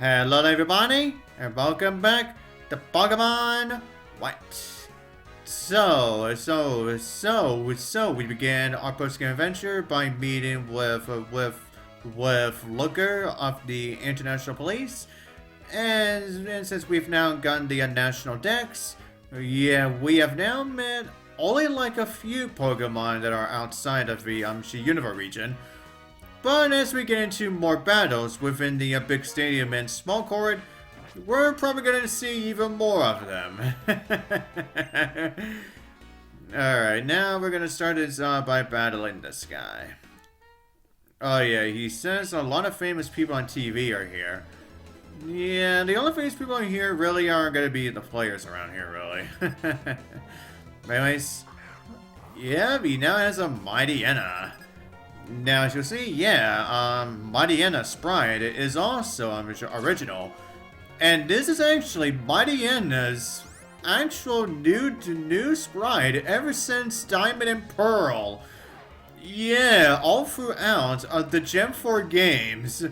Hello everybody, and welcome back to Pokemon White. So we began our post-game adventure by meeting with Looker of the International Police, and since we've now gotten the national decks, yeah, we have now met only like a few Pokemon that are outside of the Univers region. But as we get into more battles within the big stadium and small court, we're probably going to see even more of them. Alright, now we're going to start this by battling this guy. Oh yeah, he says a lot of famous people on TV are here. Yeah, the only famous people here really aren't going to be the players around here, really. Anyways, yeah, he now has a Mightyena. Now, as you'll see, yeah, Mightyena Sprite is also original. And this is actually Mightyena's actual new sprite ever since Diamond and Pearl. Yeah, all throughout the Gen 4 games.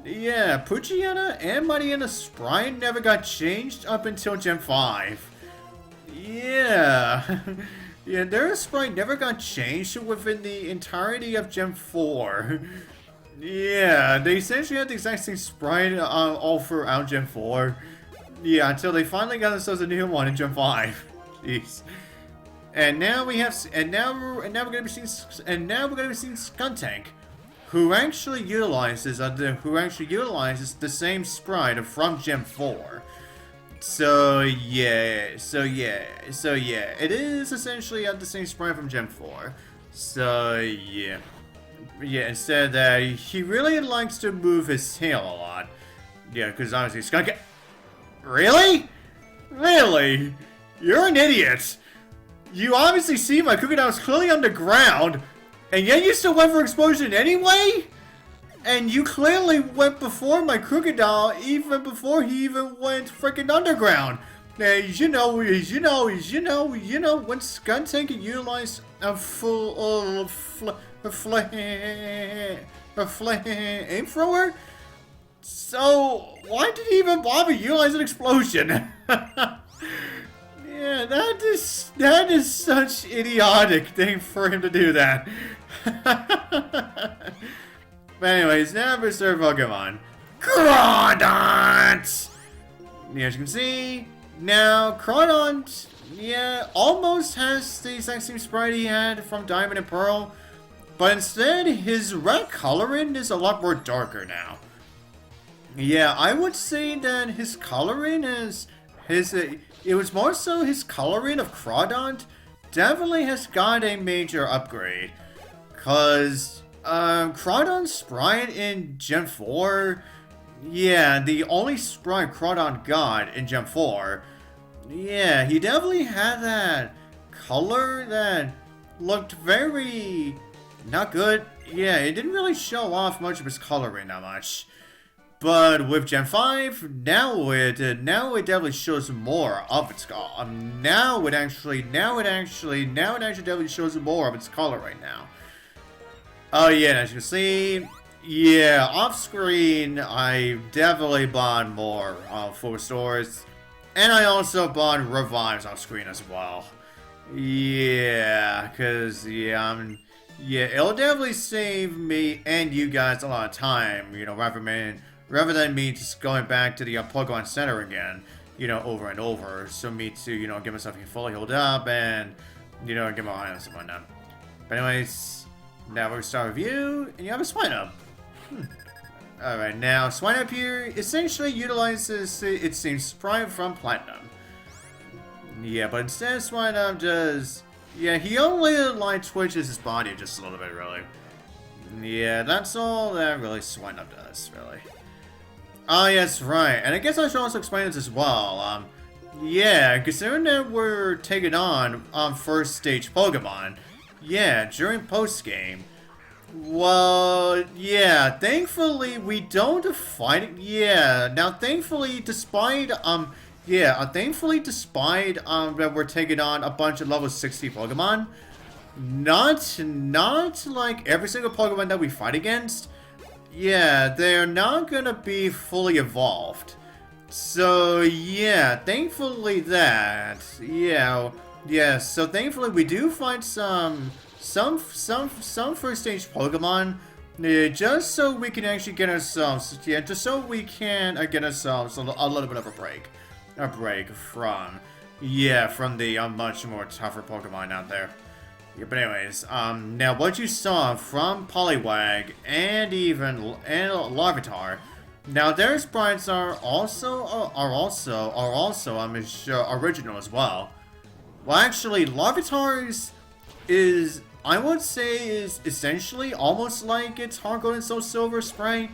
Yeah, Poochyena and Mightyena Sprite never got changed up until Gen 5. Yeah. Yeah, their sprite never got changed within the entirety of Gen 4. Yeah, they essentially had the exact same sprite all throughout Gen 4. Yeah, until they finally got themselves a new one in Gen 5. Jeez. And now we have, and now we're gonna be seeing Skuntank, who actually utilizes the same sprite from Gen 4. So yeah, it is essentially the same sprite from Gen 4. So yeah, instead that he really likes to move his tail a lot. Yeah, because obviously Skunk. Really? You're an idiot. You obviously see my Crawdaunt was clearly underground, and yet you still went for explosion anyway? And you clearly went before my Crawdaunt, even before he even went freaking underground. When Skuntank can utilize a full flamethrower, so why did he even bother utilizing an explosion? Yeah, that is such idiotic thing for him to do that. But anyways, now for Sir Pokemon, Crawdaunt! As you can see, now Crawdaunt, yeah, almost has the exact same sprite he had from Diamond and Pearl, but instead his red coloring is a lot more darker now. Yeah, I would say that his coloring is it was more so his coloring of Crawdaunt definitely has got a major upgrade, cause Crawdaunt's sprite in Gen 4, yeah, the only sprite Crawdaunt got in Gen 4, yeah, he definitely had that color that looked very not good. Yeah, it didn't really show off much of his coloring that much. But with Gen 5, now it definitely shows more of its color. Now it actually definitely shows more of its color right now. Oh yeah, and as you can see, yeah, off screen, I definitely bought more full restores, and I also bought revives off screen as well. Yeah, cause yeah, it'll definitely save me and you guys a lot of time, rather than me just going back to the Pokemon Center again, over and over. So me to, get myself fully healed up and, get my items and whatnot. But anyways. Now we're going to start with you, and you have a Swinub. Alright, now Swinub here essentially utilizes its same sprite from Platinum. Yeah, but instead Swinub does... Yeah, he only twitches his body just a little bit, really. Yeah, that's all that really Swinub does, really. Oh, yes, right. And I guess I should also explain this as well. Yeah, considering that we're taking on first stage Pokemon, yeah, during post-game. Well, yeah, thankfully we don't fight. Yeah, now thankfully despite that we're taking on a bunch of level 60 Pokemon, not like every single Pokemon that we fight against. yeah, they're not gonna be fully evolved. So yeah, thankfully that, yeah, so thankfully we do find some first stage Pokemon, just so we can actually get ourselves, just so we can get ourselves a little bit of a break from, from the much more tougher Pokemon out there. Yeah, but anyways, now what you saw from Poliwag and Larvitar, now their sprites are also original as well. Well, actually, Larvitar's is, I would say, is essentially almost like its Heart Gold and Soul Silver sprite.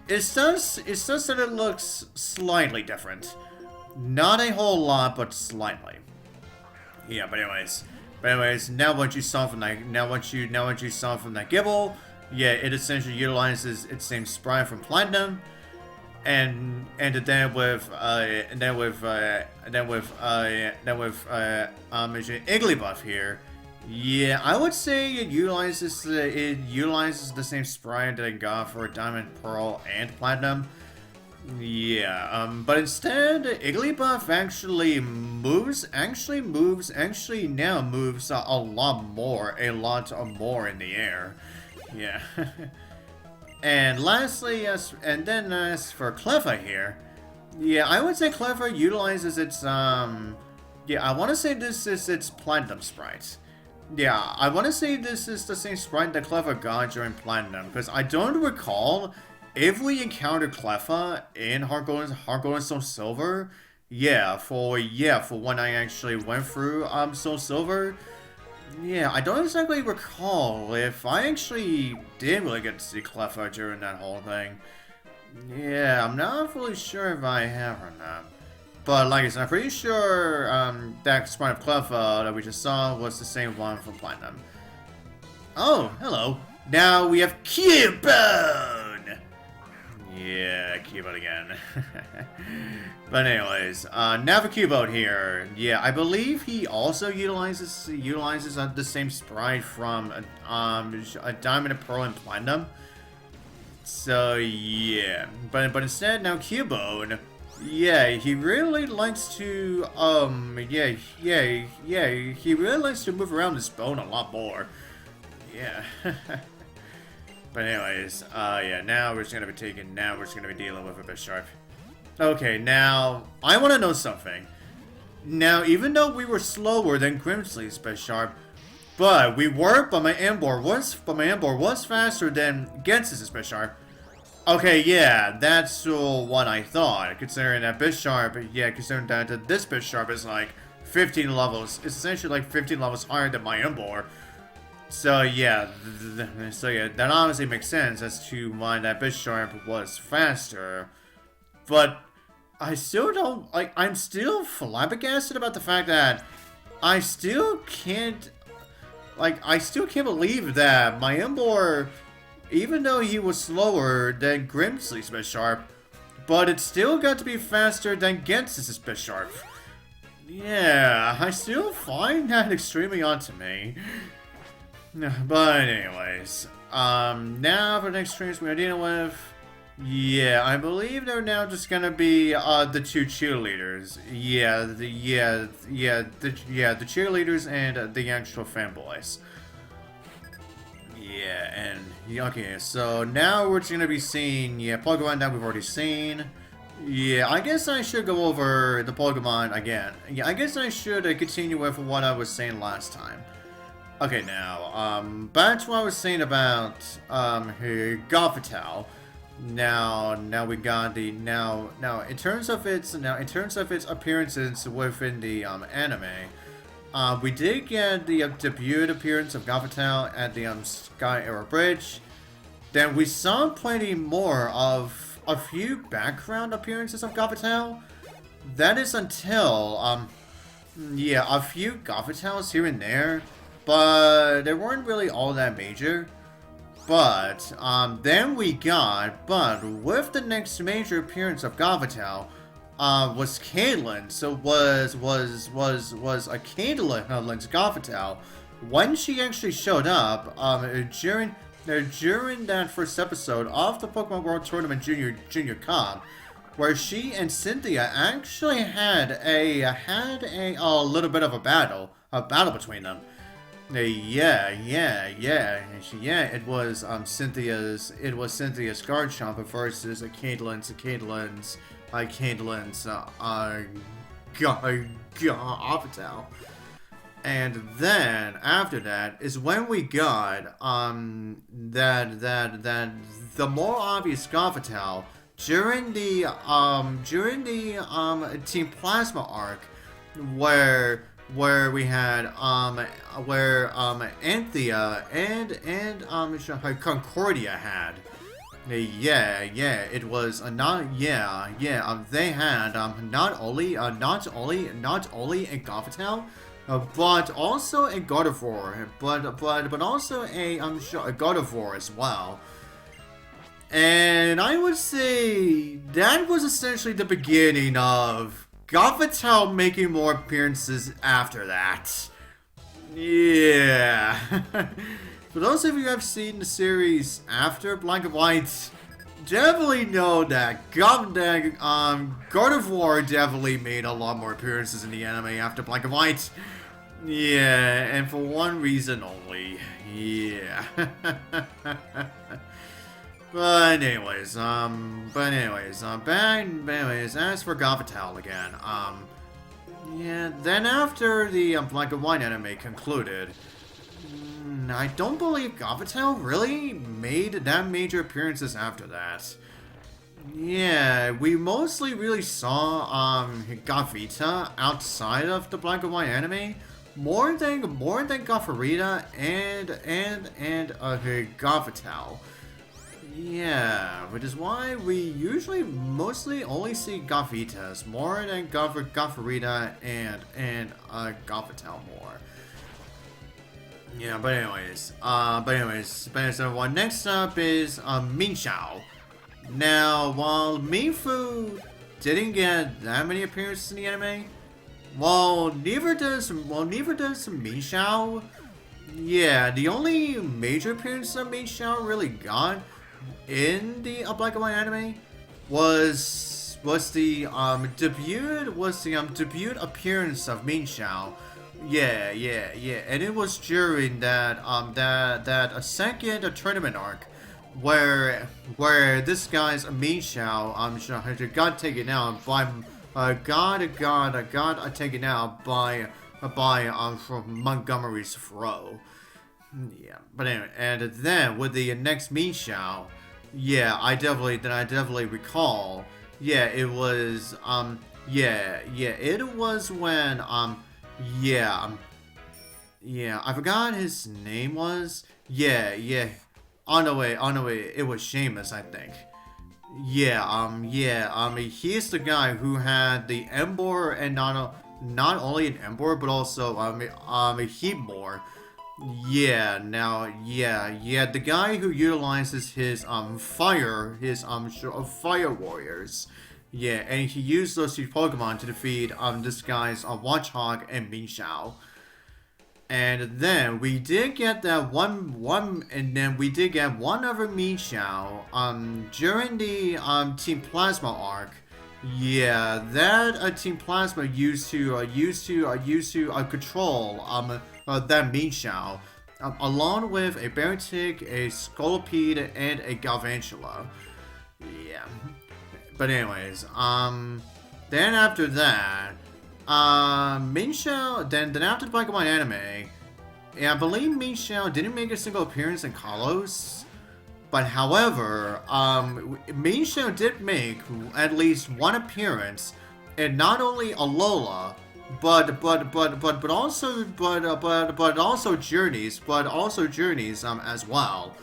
It's just that it looks slightly different. Not a whole lot, but slightly. Yeah, but anyways, now what you saw from that, Gible, yeah, it essentially utilizes its same sprite from Platinum, and then with Igglybuff here. Yeah, I would say it utilizes the same sprite that I got for Diamond, Pearl, and Platinum. Yeah, but instead, Igglybuff now moves a lot more in the air. Yeah. And lastly, as for Cleffa here, yeah, I would say Cleffa utilizes its, I want to say this is its Platinum sprite. Yeah, I want to say this is the same sprite that Cleffa got during Platinum, because I don't recall if we encountered Cleffa in Heart Gold and Soul Silver. For when I actually went through Soul Silver. Yeah, I don't exactly recall if I actually did really get to see Cleffa during that whole thing. Yeah, I'm not fully sure if I have or not. But like I said, I'm pretty sure that sprite of Cleffa that we just saw was the same one from Platinum. Oh, hello. Now we have Cubone! Yeah, Cubone again. But anyways, now for Cubone here. Yeah, I believe he also utilizes the same sprite from a Diamond and Pearl and Platinum. So yeah, but instead now Cubone, yeah, he really likes to he really likes to move around his bone a lot more. Yeah. But anyways, now we're just gonna be dealing with a Bisharp. Okay, now I want to know something. Now, even though we were slower than Grimsley's Bisharp, but my Ambor was faster than Gens's Bisharp. Okay, yeah, that's what I thought. Considering that this Bisharp is like 15 levels, it's essentially like 15 levels higher than my Ambor. So yeah, that obviously makes sense as to why that Bisharp was faster. But I still don't, I'm still flabbergasted about the fact that I still can't believe that my Embor, even though he was slower than Grimsley's Bisharp, but it still got to be faster than Gens's Bisharp. Yeah, I still find that extremely odd to me. But anyways, now for the next streams we're dealing with, yeah, I believe they're now just gonna be the two cheerleaders. The cheerleaders and the actual fanboys. Yeah, and okay, so now we're just gonna be seeing Pokemon that we've already seen. Yeah, I guess I should go over the Pokemon again. Yeah, I guess I should continue with what I was saying last time. Okay, now, back to what I was saying about, Gothitelle. Now we got the, now, in terms of its appearances within the, anime, we did get the, debut appearance of Gothitelle at the, Sky Era Bridge. Then we saw plenty more of a few background appearances of Gothitelle. That is until, a few Gothitelles here and there. But they weren't really all that major. But then with the next major appearance of Gothitelle, was Caitlyn. So was a Caitlin's Gothitelle when she actually showed up during during that first episode of the Pokemon World Tournament Junior Cup, where she and Cynthia actually had a little bit of a battle between them. It was Cynthia's Garchomp versus Caitlin's Optital. And then after that is when we got the more obvious Gothitelle during the Team Plasma arc, where we had Anthea and Concordia had. It was they had not only a Gothitelle, but also a Gardevoir, but also a Gardevoir as well. And I would say that was essentially the beginning of Gothitelle making more appearances after that. Yeah. For those of you who have seen the series after Black and White, definitely know that Gardevoir definitely made a lot more appearances in the anime after Black and White. Yeah, and for one reason only. Yeah. But anyways, as for Gothitelle again, then after the Black and White anime concluded, I don't believe Gothitelle really made that major appearances after that. Yeah, we mostly really saw Gothita outside of the Black and White anime, more than Gothorita and Gothitelle. Yeah, which is why we usually mostly only see Gothitas more than Gothorita and Gothitelle more. Yeah, but anyways, so next up is Minxiao. Now, while Mifu didn't get that many appearances in the anime, neither does Minxiao. Yeah, the only major appearance that Minxiao really got in the Black and White anime was the debut appearance of Minxiao. Yeah, and it was during that a second tournament arc where this guy's Minxiao got taken out by taken out by from Montgomery's Fro. Yeah, but anyway, and then with the next Minxiao, I definitely recall. Yeah, it was it was when I forgot his name was. On the way, it was Seamus, I think. He's the guy who had the Ember and not only an Ember, but also a Heatmore. The guy who utilizes his fire warriors. Yeah, and he used those two Pokemon to defeat this guy's Watchog and Minxiao. And then we did get that one other Minxiao during the Team Plasma arc. Yeah, that Team Plasma used to control that Minxiao, along with a Beartic, a Scolipede, and a Galvantula. Yeah. But anyways, then after that, Minxiao, then after the Black and White anime, I believe Minxiao didn't make a single appearance in Kalos. But however, Minxiao did make at least one appearance in not only Alola, but also Journeys as well.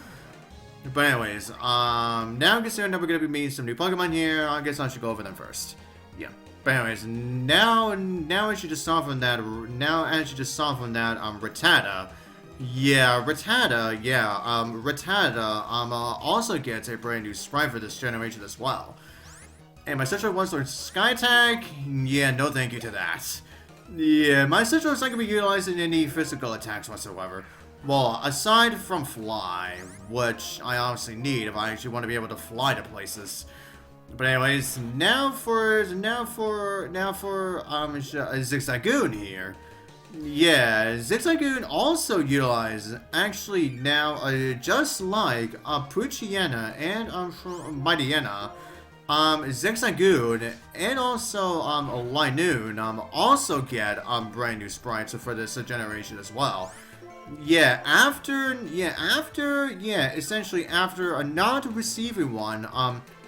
But anyways, now considering that we're gonna be meeting some new Pokemon here, I guess I should go over them first. Yeah. But anyways, now as you just saw from that, Rattata. Yeah, Rattata, also gets a brand new sprite for this generation as well. And my Central wants to Sky Attack? Yeah, no thank you to that. Yeah, my Central is not going to be utilizing any physical attacks whatsoever. Well, aside from fly, which I obviously need if I actually want to be able to fly to places. But anyways, now for Zigzagoon here. Yeah, Zigzagoon also utilizes, actually now, just like Mightyena and Mightyena, Zigzagoon and also Linoon also get brand new sprites for this generation as well. Essentially after not receiving one,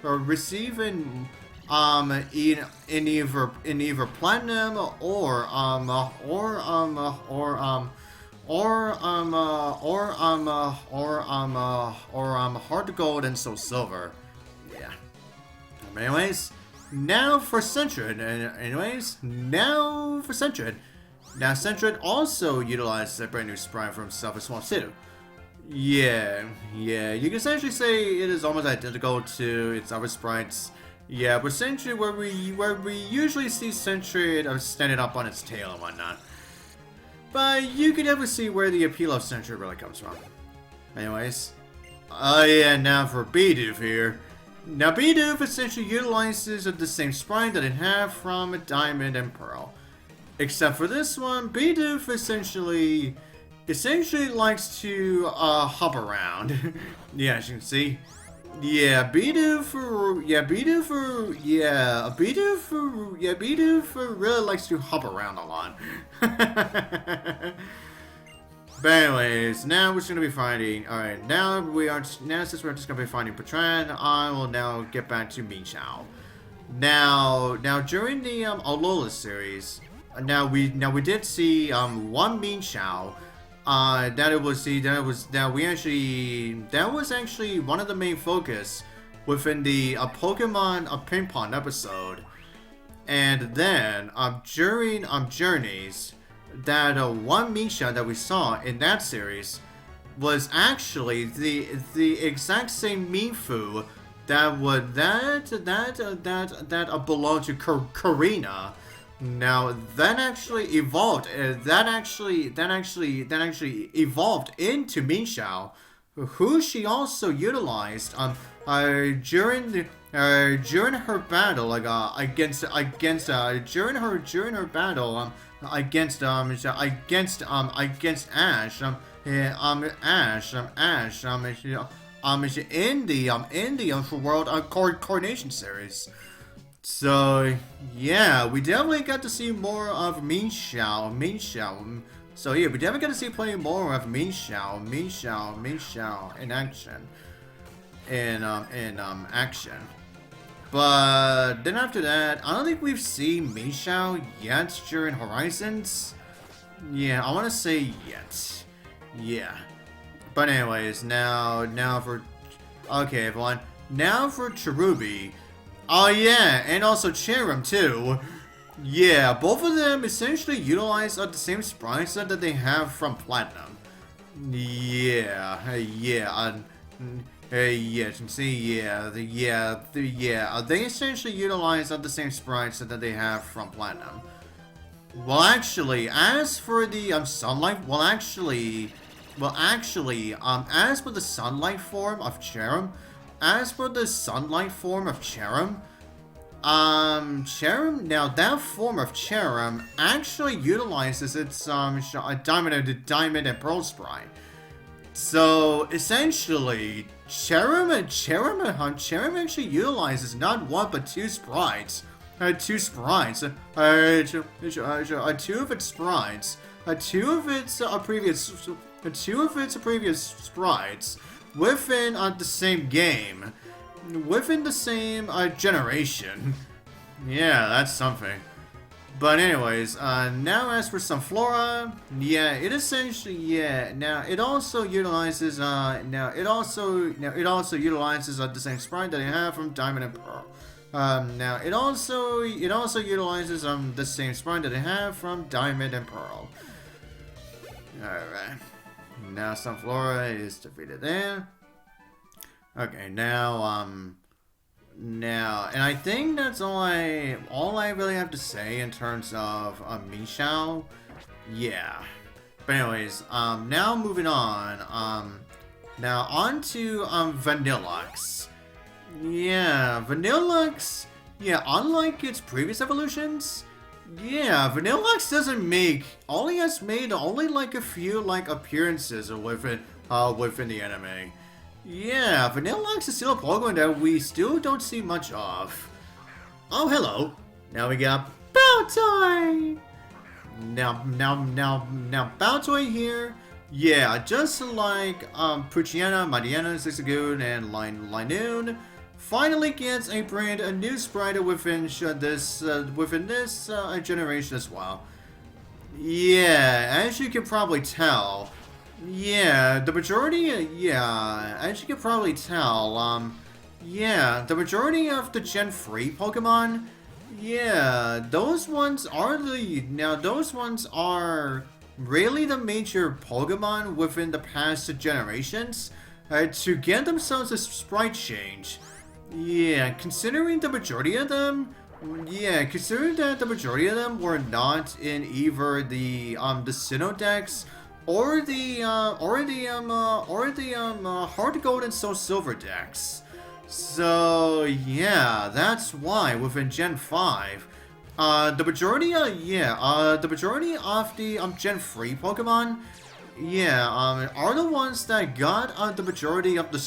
or receiving in either platinum or hard gold and so silver. Yeah. Anyways, now for Centred. Now Centred also utilizes a brand new sprite for himself as well too. Yeah, you can essentially say it is almost identical to its other sprites. Yeah, but Centred, where we usually see Centred standing up on its tail and whatnot. But you can definitely see where the appeal of Centred really comes from. Anyways, yeah, now for Bidoof here. Now Bidoof essentially utilizes the same sprite that it had from Diamond and Pearl. Except for this one, Bidoof essentially likes to hop around. Yeah, as you can see. Yeah, Bidoof really likes to hop around a lot. But anyways, now we're just gonna be finding. All right, since we're just gonna be finding Patran, I will now get back to Mienshao. Now during the Alola series, now we did see one Mienshao. That was actually one of the main focus within the Pokemon Ping Pong episode. And then during Journeys, that one Mienshao that we saw in that series was actually the exact same Mienfoo that belonged to Karina. Now that actually evolved. That actually evolved into Mienshao, who she also utilized during her battle against Ash. In the World Coordination series. So yeah, we definitely got to see more of Mienshao. So yeah, we definitely got to see plenty more of Mienshao in action. In action. But then after that, I don't think we've seen Mienshao yet during Horizons. Yeah, I want to say yet. Yeah. But anyways, now for everyone. Now for Cherubi. Oh yeah, and also Cherrim too. Yeah, both of them essentially utilize the same sprites that they have from Platinum. Yeah, you can see, they essentially utilize the same sprites that they have from Platinum. Well, actually, as for the sunlight, as for the sunlight form of Cherrim, now that form of Cherrim actually utilizes its Diamond and Pearl sprite. So essentially, Cherrim actually utilizes not one but two sprites. Two of its sprites. Two of its previous sprites within the same game, within the same generation. Yeah, that's something. But anyways, now as for Sunflora, yeah, it essentially, now it also utilizes the same sprite that I have from Diamond and Pearl. Now it also utilizes the same sprite that I have from Diamond and Pearl. Alright. Now Sunflora is defeated there. Okay, now and I think that's all I really have to say in terms of Mienshao. Yeah. But anyways, now moving on. Now on to Vanillux. Yeah, Vanillux. Yeah, unlike its previous evolutions, yeah, Vanillux doesn't make. Only has made only like a few like appearances within the anime. Yeah, Vanillux is still a Pokemon that we still don't see much of. Oh, hello. Now we got Baltoy. Now, Baltoy here. Yeah, just like Mightyena, Zigzagoon, and Linoon, finally gets a new sprite within this generation as well. Yeah, as you can probably tell. Yeah, the majority. Yeah, as you can probably tell. Yeah, the majority of the Gen 3 Pokemon. Yeah, those ones are really the major Pokemon within the past generations to get themselves a sprite change. Yeah, considering the majority of them, considering that the majority of them were not in either the Sinnoh Dex or the Heart Gold and Soul Silver Dex. So yeah, that's why within Gen 5, the majority of the Gen 3 Pokemon, are the ones that got the majority of the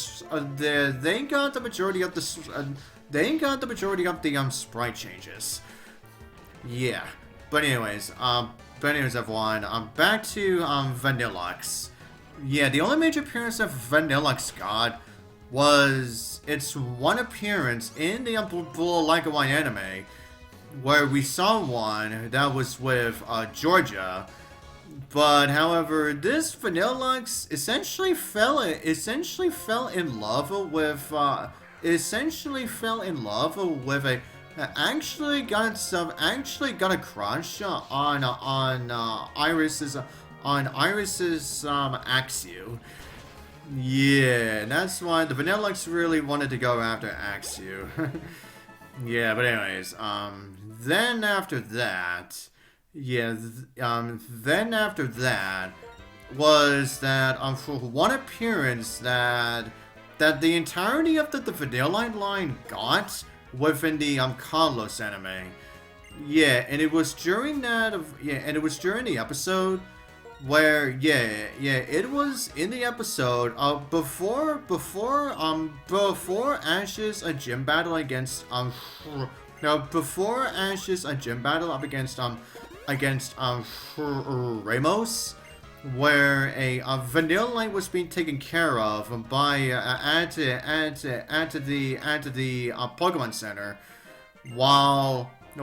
sprite changes. Yeah, but anyways, everyone, back to Vanillux. Yeah, the only major appearance of Vanillux got was its one appearance in the Black and White anime, where we saw one that was with Georgia. But however, this Vanillux essentially fell in love with actually got a crush on Iris's Axew. Yeah, that's why the Vanillux really wanted to go after Axew. Yeah, but anyways, then after that was that for one appearance that the entirety of the Vanillite line got within the Carlos anime. Yeah, and it was during the episode where it was in the episode before Ash's gym battle against Ramos, where a Vanillite was being taken care of by at the Pokemon Center, while a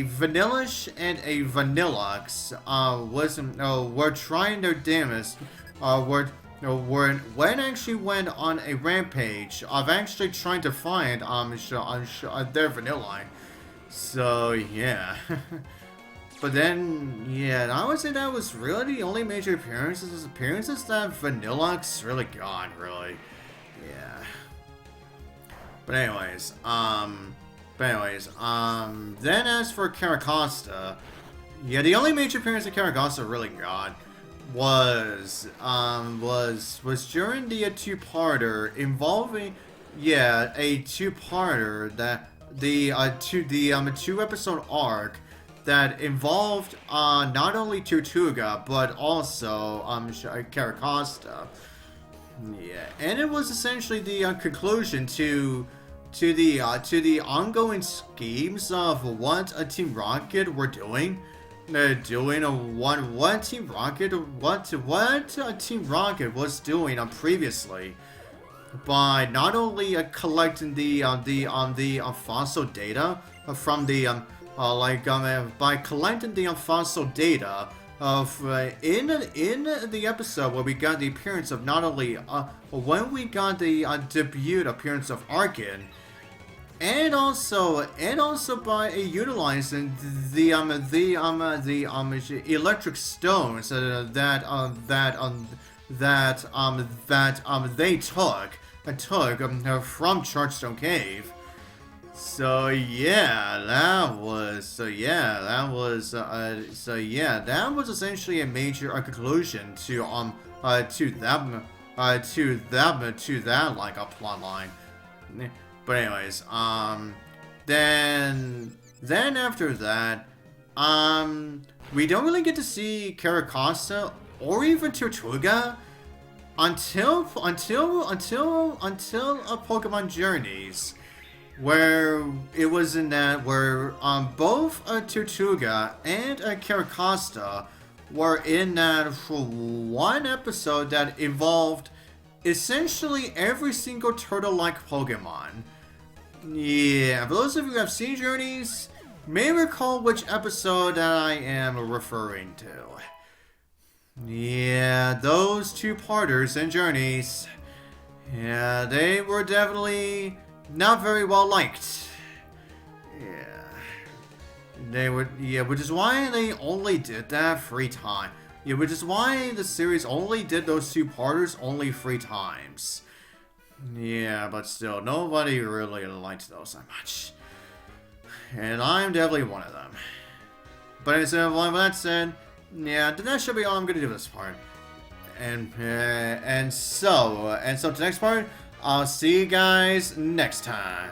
Vanillish and a Vanillux were trying their damnedest, when actually went on a rampage of actually trying to find their Vanillite. So yeah. But then, yeah, I would say that was really the only major appearances that Vanillux really got, really. Yeah. But anyways, then as for Caracosta, yeah, the only major appearance that Caracosta really got was during the two-parter involving, a two-parter that the two-episode arc that involved not only Tortuga but also Caracosta. Yeah, and it was essentially the conclusion to the ongoing schemes of what Team Rocket were doing. What Team Rocket was doing previously, by not only collecting the fossil data from the by collecting the fossil data of in the episode where we got the appearance of not only when we got the debut appearance of Arkin, and also by utilizing the electric stones that they took from Chargestone Cave. So yeah, that was that was essentially a major conclusion to that like a plot line. But anyways, then after that, we don't really get to see Caracosta or even Tortuga until a Pokemon Journeys, where it was in that where both a Tortuga and a Caracosta were in that for one episode that involved essentially every single turtle-like Pokemon. Yeah, for those of you who have seen Journeys, may recall which episode that I am referring to. Yeah, those two-parters in Journeys. Yeah, they were definitely not very well liked. Yeah. Which is why they only did that 3 times. Yeah, which is why the series only did those two-parters only 3 times. Yeah, but still, nobody really liked those that much. And I'm definitely one of them. But instead of with that said, yeah, that should be all I'm gonna do this part. And so the next part, I'll see you guys next time.